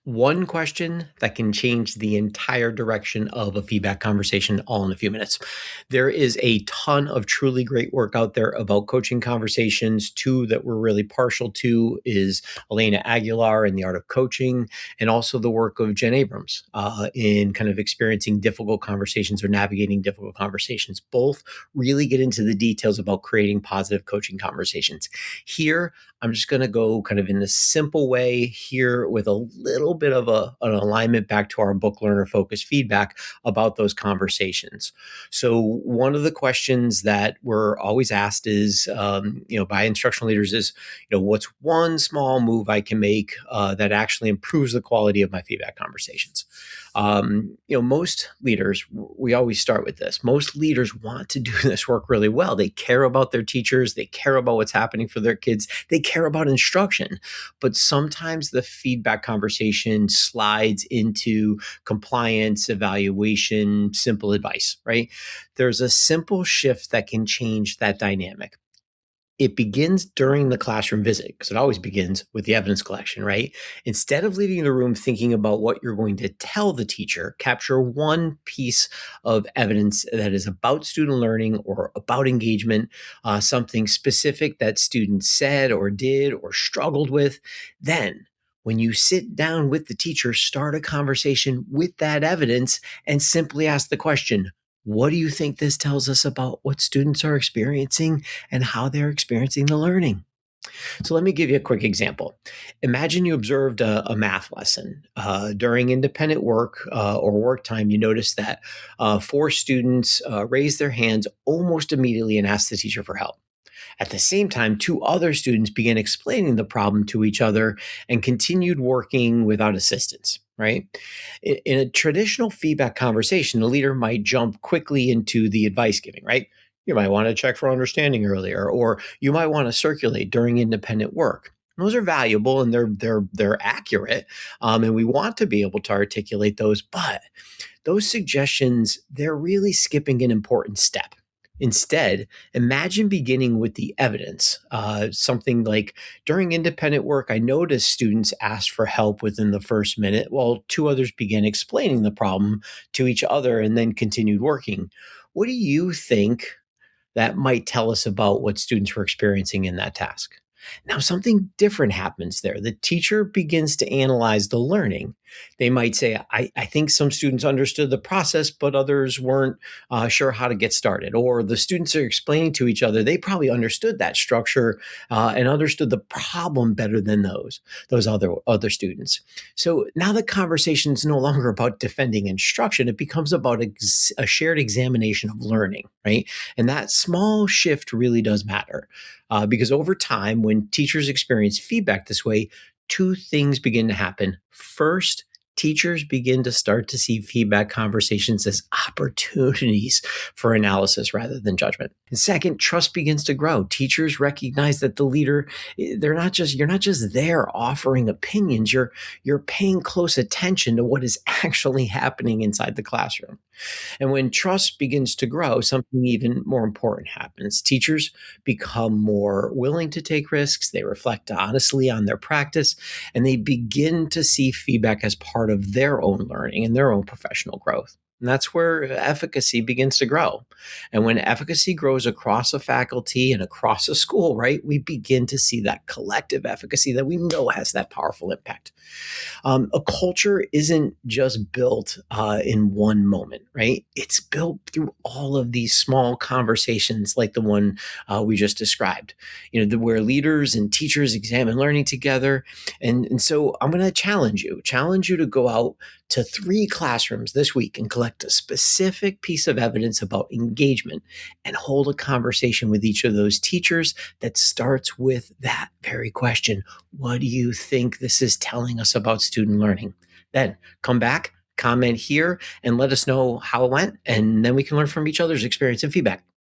One question that can change the entire direction of a feedback conversation all in a few minutes. There is a ton of truly great work out there about coaching conversations. Two that we're really partial to is Elena Aguilar in The Art of Coaching, and also the work of Jen Abrams in kind of experiencing difficult conversations or navigating difficult conversations. Both really get into the details about creating positive coaching conversations. Here, I'm just going to go kind of in the simple way here with a little bit of an alignment back to our book learner focused feedback about those conversations. So one of the questions that we're always asked is, by instructional leaders is, what's one small move I can make that actually improves the quality of my feedback conversations? Most leaders, we always start with this. Most leaders want to do this work really well. They care about their teachers. They care about what's happening for their kids. They care about instruction. But sometimes the feedback conversation slides into compliance, evaluation, simple advice, right? There's a simple shift that can change that dynamic. It begins during the classroom visit, because it always begins with the evidence collection, right? Instead of leaving the room thinking about what you're going to tell the teacher, capture one piece of evidence that is about student learning or about engagement, something specific that students said or did or struggled with. Then, when you sit down with the teacher, start a conversation with that evidence and simply ask the question, what do you think this tells us about what students are experiencing and how they're experiencing the learning? So let me give you a quick example. Imagine you observed a math lesson. During independent work or work time, you noticed that four students raised their hands almost immediately and asked the teacher for help. At the same time, two other students began explaining the problem to each other and continued working without assistance, right? In a traditional feedback conversation, the leader might jump quickly into the advice giving, right? You might want to check for understanding earlier, or you might want to circulate during independent work. Those are valuable and they're accurate, and we want to be able to articulate those. But those suggestions, they're really skipping an important step. Instead, imagine beginning with the evidence. Something like, during independent work, I noticed students asked for help within the first minute, while two others began explaining the problem to each other and then continued working. What do you think that might tell us about what students were experiencing in that task? Now, something different happens there. The teacher begins to analyze the learning. They might say, I think some students understood the process, but others weren't sure how to get started. Or the students are explaining to each other, they probably understood that structure and understood the problem better than those other students. So now the conversation is no longer about defending instruction. It becomes about a shared examination of learning, right? And that small shift really does matter. Because over time, when teachers experience feedback this way, two things begin to happen. First, teachers begin to start to see feedback conversations as opportunities for analysis rather than judgment. And second, trust begins to grow. Teachers recognize that the leader, you're not just there offering opinions, you're paying close attention to what is actually happening inside the classroom. And when trust begins to grow, something even more important happens. Teachers become more willing to take risks, they reflect honestly on their practice, and they begin to see feedback as part of their own learning and their own professional growth. And that's where efficacy begins to grow. And when efficacy grows across a faculty and across a school, right, we begin to see that collective efficacy that we know has that powerful impact. A culture isn't just built in one moment, right? It's built through all of these small conversations like the one we just described, where leaders and teachers examine learning together. And so I'm going to challenge you to go out to 3 classrooms this week and collect a specific piece of evidence about engagement and hold a conversation with each of those teachers that starts with that very question. What do you think this is telling us about student learning? Then come back, comment here, and let us know how it went. And then we can learn from each other's experience and feedback.